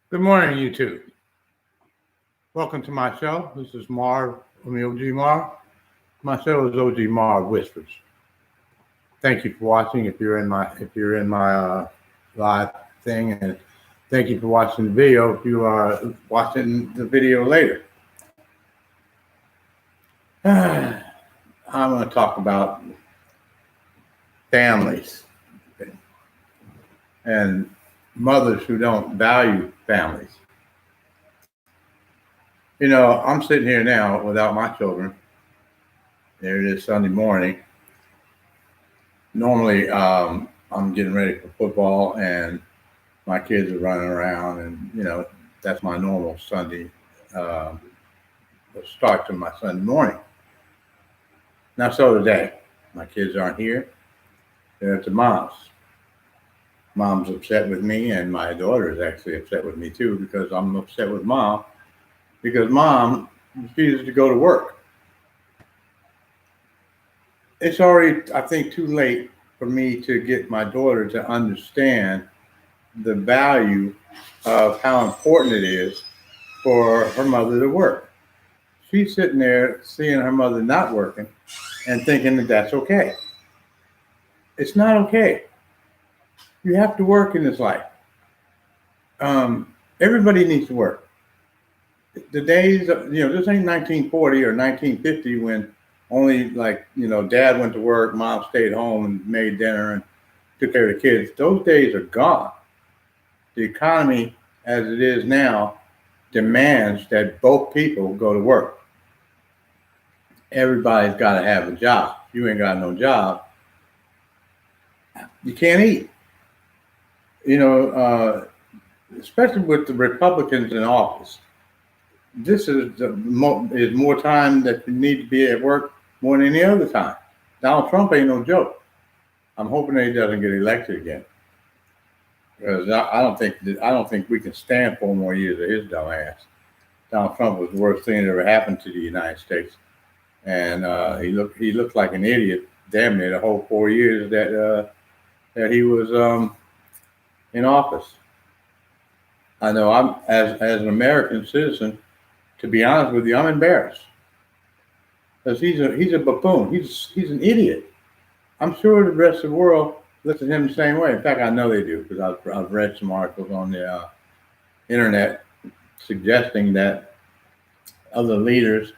Good morning, YouTube. Welcome to my show. This is Marv from the OGMarv. My show is OGMarv Whispers. Thank you for watching. If you're in my live thing, and thank you for watching the video. If you are watching the video later, I'm going to talk about families and mothers who don't value families. You know, I'm sitting here now without my children. There it is, Sunday morning. Normally, I'm getting ready for football, and my kids are running around, and that's my normal Sunday start to my Sunday morning. Not so today. My kids aren't here. They're at the mom's. Mom's upset with me, and my daughter is actually upset with me too, because I'm upset with mom because mom refuses to go to work. It's already, I think, too late for me to get my daughter to understand the value of how important it is for her mother to work. She's sitting there seeing her mother not working and thinking that that's okay. It's not okay. You have to work in this life. Everybody needs to work. The days of, this ain't 1940 or 1950 when only dad went to work, mom stayed home and made dinner and took care of the kids. Those days are gone. The economy as it is now demands that both people go to work. Everybody's got to have a job. If you ain't got no job, you can't eat. Especially with the Republicans in office, this is more time that you need to be at work more than any other time. Donald Trump ain't no joke. I'm hoping that he doesn't get elected again, because I don't think we can stand 4 more years of his dumb ass. Donald Trump was the worst thing that ever happened to the United States, and he looked like an idiot damn near the whole 4 years that he was in office. I know I'm as an American citizen, to be honest with you, I'm embarrassed, because he's a buffoon. He's an idiot. I'm sure the rest of the world looks at him the same way. In fact, I know they do, because I've read some articles on the internet suggesting that other leaders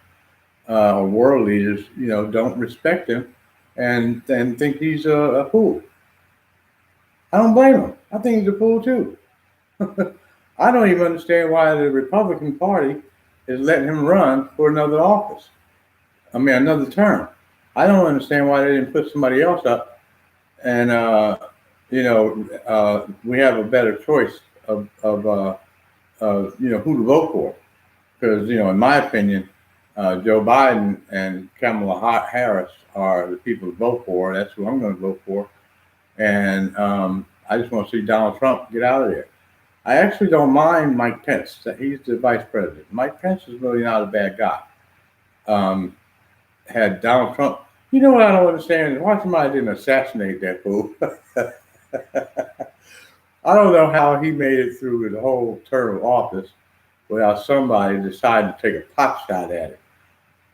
or world leaders, don't respect him and think he's a fool. I don't blame him. I think he's a fool too. I don't even understand why the Republican Party is letting him run for another office. Another term. I don't understand why they didn't put somebody else up, and we have a better choice of who to vote for. Because in my opinion, Joe Biden and Kamala Harris are the people to vote for. That's who I'm going to vote for, and I just want to see Donald Trump get out of there. I actually don't mind Mike Pence. He's the vice president. Mike Pence is really not a bad guy. Had Donald Trump, what I don't understand is why somebody didn't assassinate that fool. I don't know how he made it through the whole term of office without somebody deciding to take a pot shot at it.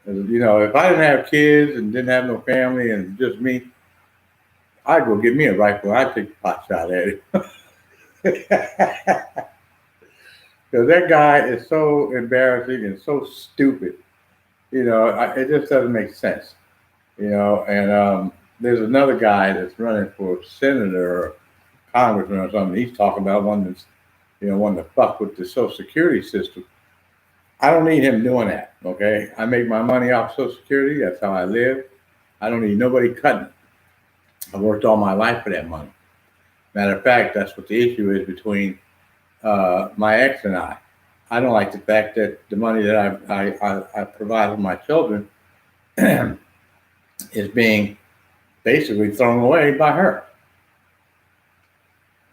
If I didn't have kids and didn't have no family and just me, I'd go get me a rifle and I'd take a pot shot at it. Because that guy is so embarrassing and so stupid. It just doesn't make sense. And there's another guy that's running for senator or congressman or something. He's talking about wanting to fuck with the Social Security system. I don't need him doing that, okay? I make my money off Social Security. That's how I live. I don't need nobody cutting it. I worked all my life for that money. Matter of fact, that's what the issue is between my ex and I. I don't like the fact that the money that I provide for my children is being basically thrown away by her.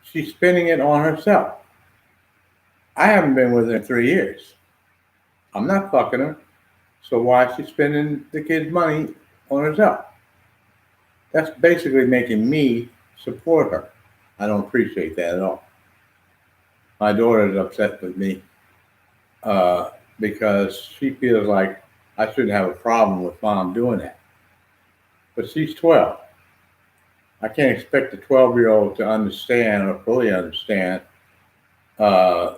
She's spending it on herself. I haven't been with her in 3 years. I'm not fucking her. So why is she spending the kids' money on herself? That's basically making me support her. I don't appreciate that at all. my daughter is upset with me because she feels like I shouldn't have a problem with mom doing that. But she's 12. I can't expect a 12-year-old to understand or fully understand uh,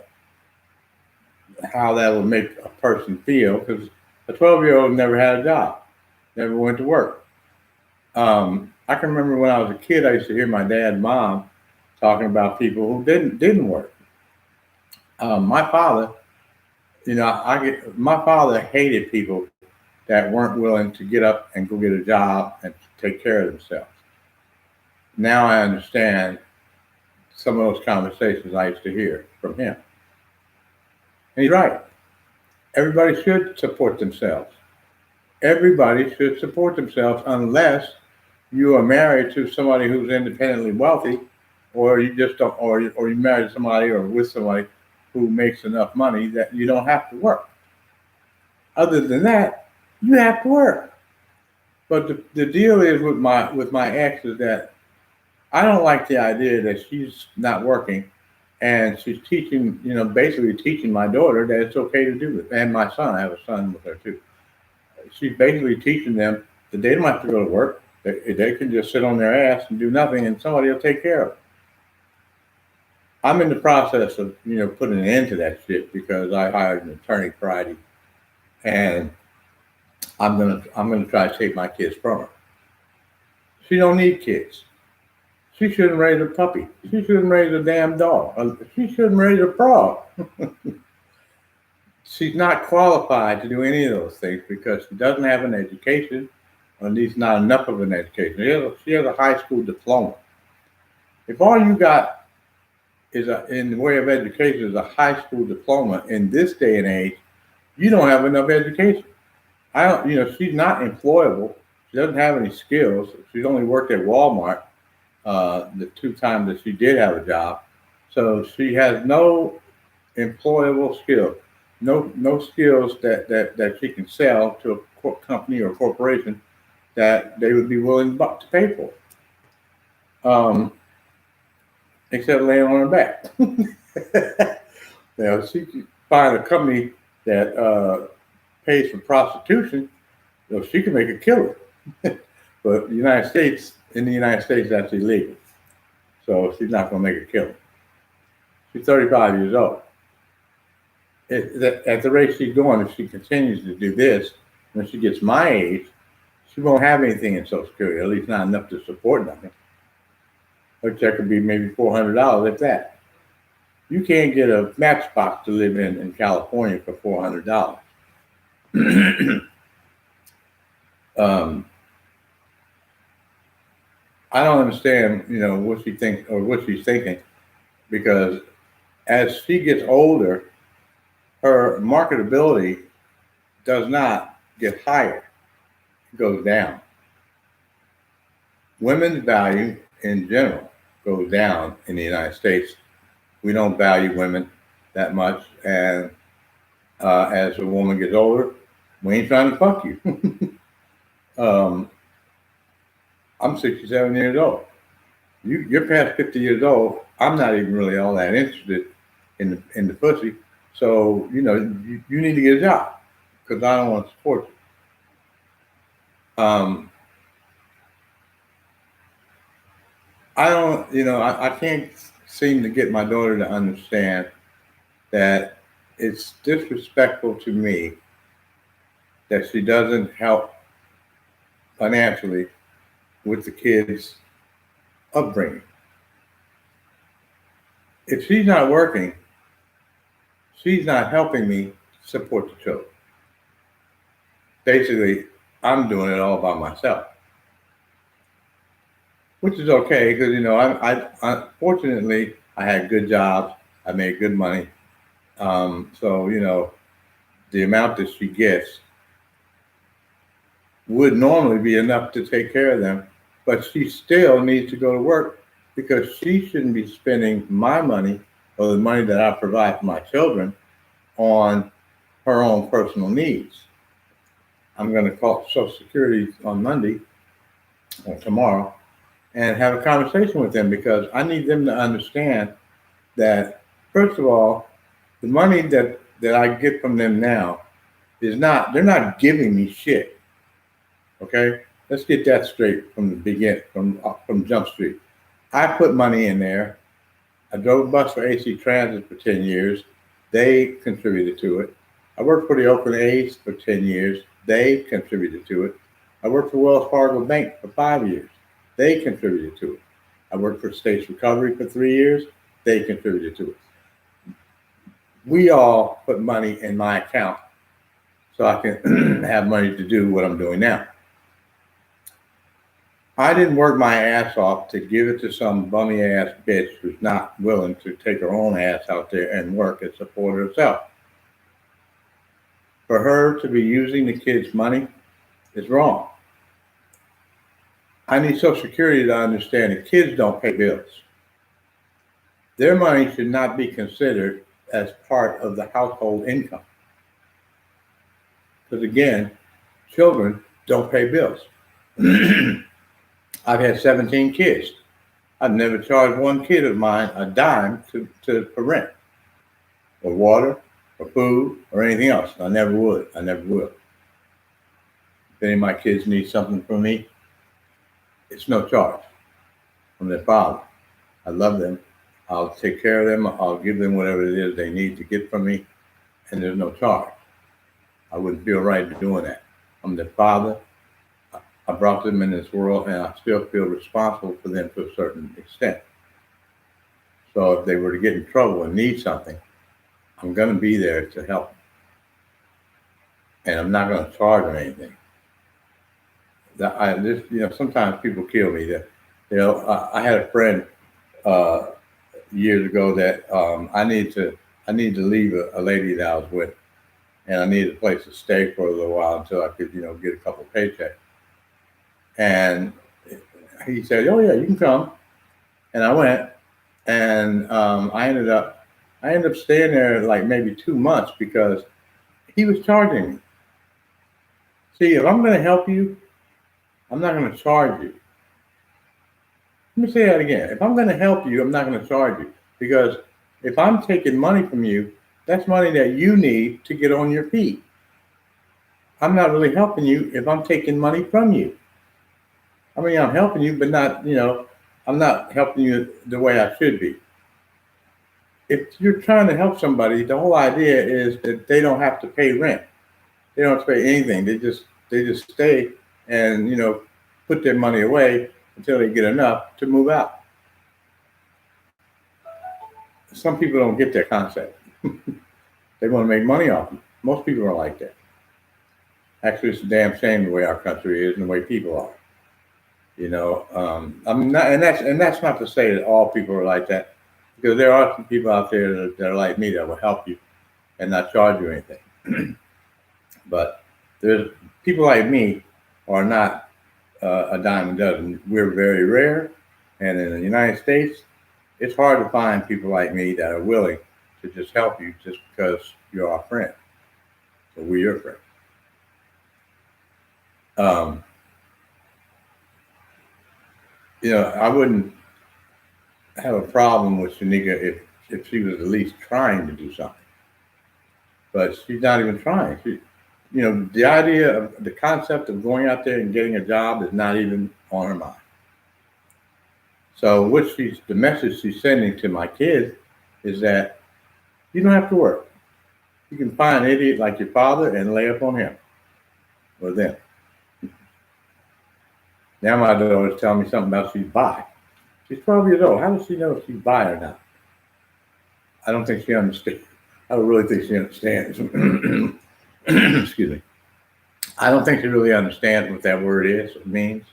how that would make a person feel, because a 12-year-old never had a job, never went to work. I can remember when I was a kid, I used to hear my dad and mom talking about people who didn't work. My father, my father hated people that weren't willing to get up and go get a job and take care of themselves. Now I understand some of those conversations I used to hear from him. And he's right. Everybody should support themselves. Everybody should support themselves unless you are married to somebody who's independently wealthy, or you just don't, or you married somebody or with somebody who makes enough money that you don't have to work. Other than that, you have to work. But the deal is with my ex is that I don't like the idea that she's not working and she's teaching, basically teaching my daughter that it's okay to do it. And my son, I have a son with her too. She's basically teaching them that they don't have to go to work. They can just sit on their ass and do nothing, and somebody will take care of it. I'm in the process of, putting an end to that shit because I hired an attorney Friday, and I'm gonna try to take my kids from her. She don't need kids. She shouldn't raise a puppy. She shouldn't raise a damn dog. She shouldn't raise a frog. She's not qualified to do any of those things because she doesn't have an education, or at least not enough of an education. She has a high school diploma. If all you got is in the way of education is a high school diploma in this day and age, you don't have enough education. She's not employable. She doesn't have any skills. She's only worked at Walmart the 2 times that she did have a job. So she has no employable skills, no skills that she can sell to a company or corporation that they would be willing to pay for. Except laying on her back. She can find a company that pays for prostitution, she can make a killing. But in the United States, that's illegal. So she's not going to make a killing. She's 35 years old. At the rate she's going, if she continues to do this, when she gets my age, she won't have anything in Social Security, at least not enough to support nothing. Her check could be maybe $400, if that. You can't get a matchbox to live in California for $400. I don't understand, what she thinks or what she's thinking, because as she gets older, her marketability does not get higher; it goes down. Women's value in general goes down in the United States. We don't value women that much, and as a woman gets older, we ain't trying to fuck you. I'm 67 years old. You're past 50 years old. I'm not even really all that interested in the pussy. So you need to get a job because I don't want to support you. I don't. I can't seem to get my daughter to understand that it's disrespectful to me that she doesn't help financially with the kids' upbringing. If she's not working, she's not helping me support the children. Basically, I'm doing it all by myself, which is okay because I fortunately I had good jobs, I made good money, so the amount that she gets would normally be enough to take care of them, but she still needs to go to work because she shouldn't be spending my money or the money that I provide for my children on her own personal needs. I'm going to call Social Security on Monday or tomorrow and have a conversation with them because I need them to understand that First of all, the money that I get from them now is not, they're not giving me shit. Okay? Let's get that straight from the beginning, from Jump Street. I put money in there. I drove a bus for AC Transit for 10 years. They contributed to it. I worked for the Oakland A's for 10 years. They contributed to it. I worked for Wells Fargo Bank for 5 years. They contributed to it. I worked for States Recovery for 3 years. They contributed to it. We all put money in my account so I can have money to do what I'm doing now. I didn't work my ass off to give it to some bummy ass bitch who's not willing to take her own ass out there and work and support herself. For her to be using the kids' money is wrong. I need Social Security to understand that kids don't pay bills. Their money should not be considered as part of the household income. Because again, children don't pay bills. I've had 17 kids. I've never charged one kid of mine a dime for rent or water or food or anything else. I never would. I never will. If any of my kids need something from me, it's no charge from their father. I love them. I'll take care of them. I'll give them whatever it is they need to get from me, and there's no charge. I wouldn't feel right doing that. I'm their father. I brought them in this world, and I still feel responsible for them to a certain extent. So if they were to get in trouble and need something, I'm going to be there to help them. And I'm not going to charge them anything. Sometimes people kill me. I had a friend years ago that I need to leave a lady that I was with, and I needed a place to stay for a little while until I could, get a couple paychecks. And he said, "Oh yeah, you can come." And I went, and I ended up staying there like maybe 2 months because he was charging me. See, if I'm going to help you, I'm not going to charge you. Let me say that again. If I'm going to help you, I'm not going to charge you, because if I'm taking money from you, that's money that you need to get on your feet. I'm not really helping you if I'm taking money from you. I mean, I'm helping you, but not, I'm not helping you the way I should be. If you're trying to help somebody, the whole idea is that they don't have to pay rent. They don't have to pay anything. They just stay and, put their money away until they get enough to move out. Some people don't get that concept. They want to make money off you. Most people are like that. Actually, it's a damn shame the way our country is and the way people are. I'm not, and that's not to say that all people are like that, because there are some people out there that are like me that will help you and not charge you anything. But there's people like me are not a dime a dozen. We're very rare, and in the United States, it's hard to find people like me that are willing to just help you just because you're our friend. So we're your friend. I wouldn't have a problem with Shanika if she was at least trying to do something. But she's not even trying. The idea of the concept of going out there and getting a job is not even on her mind. So the message she's sending to my kids is that you don't have to work. You can find an idiot like your father and lay up on him or them. Now my daughter's telling me something about she's bi. She's 12 years old. How does she know if she's bi or not? I don't think she understands. I don't really think she understands. Excuse me. I don't think she really understands what that word means.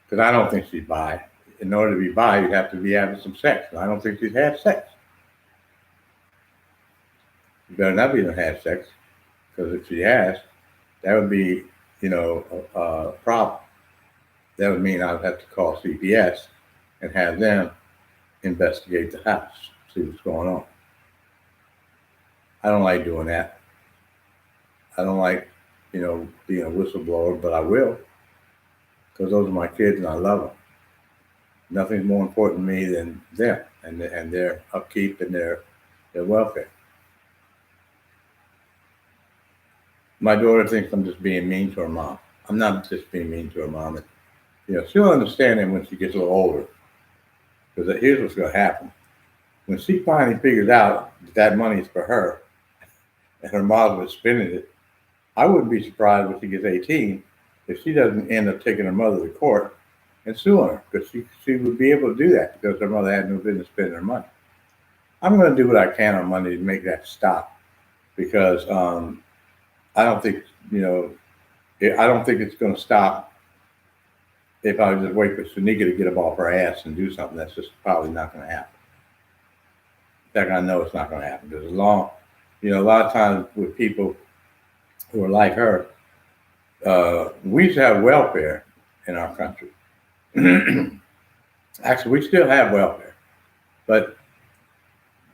Because I don't think she's bi. In order to be bi, you'd have to be having some sex. And I don't think she's had sex. You better not be had sex. Because if she has, that would be, a problem. That would mean I'd have to call CPS and have them investigate the house, see what's going on. I don't like doing that. I don't like, being a whistleblower, but I will, because those are my kids and I love them. Nothing's more important to me than them and their upkeep and their welfare. My daughter thinks I'm just being mean to her mom. I'm not just being mean to her mom. She'll understand it when she gets a little older. Because here's what's going to happen. When she finally figures out that money is for her and her mom was spending it, I wouldn't be surprised when she gets 18 if she doesn't end up taking her mother to court and suing her, because she would be able to do that because her mother had no business spending her money. I'm going to do what I can on Monday to make that stop, because I don't think I don't think it's going to stop if I just wait for Shanika to get up off her ass and do something. That's just probably not going to happen. In fact, I know it's not going to happen, because a lot of times with people who are like her, we used to have welfare in our country. Actually, we still have welfare, but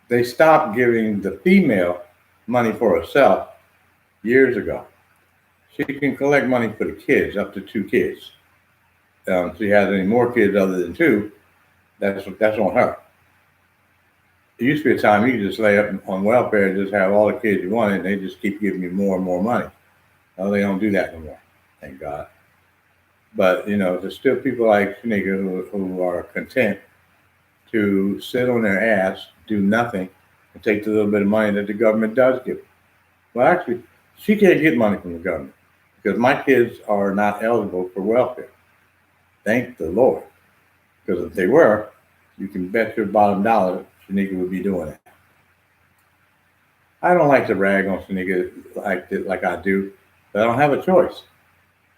they stopped giving the female money for herself years ago. She can collect money for the kids, up to 2 kids. If she has any more kids other than 2, that's on her. It used to be a time you could just lay up on welfare and just have all the kids you wanted, and they just keep giving you more and more money. No, they don't do that anymore, thank God. But there's still people like Shanika who are content to sit on their ass, do nothing, and take the little bit of money that the government does give them. Well, actually, she can't get money from the government because my kids are not eligible for welfare. Thank the Lord. Because if they were, you can bet your bottom dollar Shanika would be doing it. I don't like to rag on Shanika like I do, but I don't have a choice.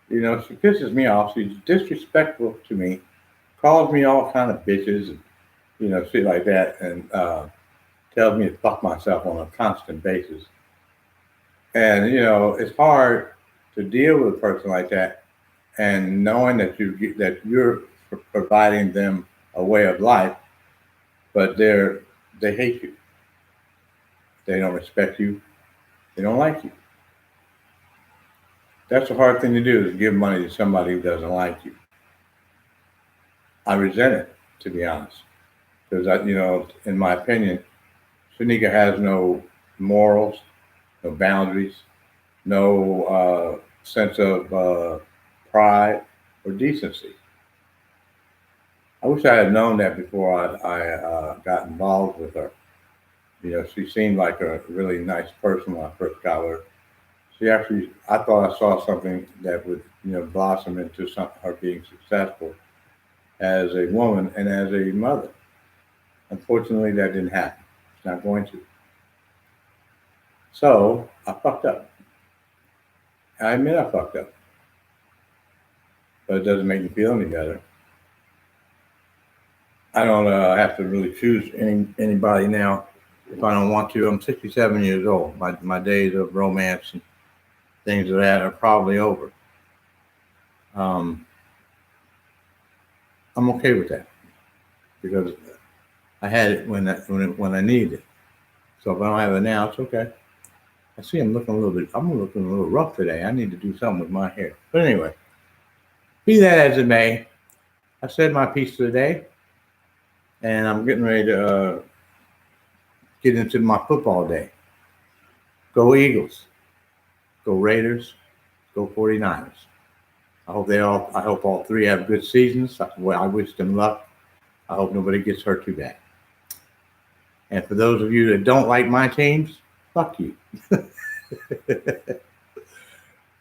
She pisses me off. She's disrespectful to me, calls me all kind of bitches and shit like that, and tells me to fuck myself on a constant basis. And it's hard to deal with a person like that, and knowing that you're providing them a way of life, but they hate you. They don't respect you. They don't like you. That's a hard thing to do, is give money to somebody who doesn't like you. I resent it, to be honest, because in my opinion, Shanika has no morals, no boundaries, no sense of pride or decency. I wish I had known that before I got involved with her. She seemed like a really nice person when I first got her. I thought I saw something that would, blossom into her being successful as a woman and as a mother. Unfortunately, that didn't happen. It's not going to. So I fucked up. I admit I fucked up, but it doesn't make me feel any better. I don't have to really choose anybody now if I don't want to. I'm 67 years old. My days of romance and things of that are probably over. I'm okay with that because I had it when I needed it. So if I don't have it now, it's okay. I see I'm looking a little rough today. I need to do something with my hair. But anyway, be that as it may, I said my piece for the day, and I'm getting ready to get into my football day. Go Eagles. Go Raiders. Go 49ers. I hope all 3 have good seasons. I wish them luck. I hope nobody gets hurt too bad. And for those of you that don't like my teams, fuck you.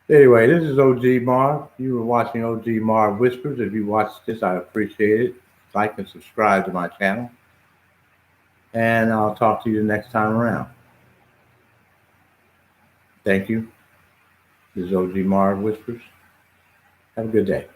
Anyway, this is OGMarv. You were watching OGMarv Whispers. If you watched this, I appreciate it. Like and subscribe to my channel. And I'll talk to you the next time around. Thank you. This is OGMarv Whispers. Have a good day.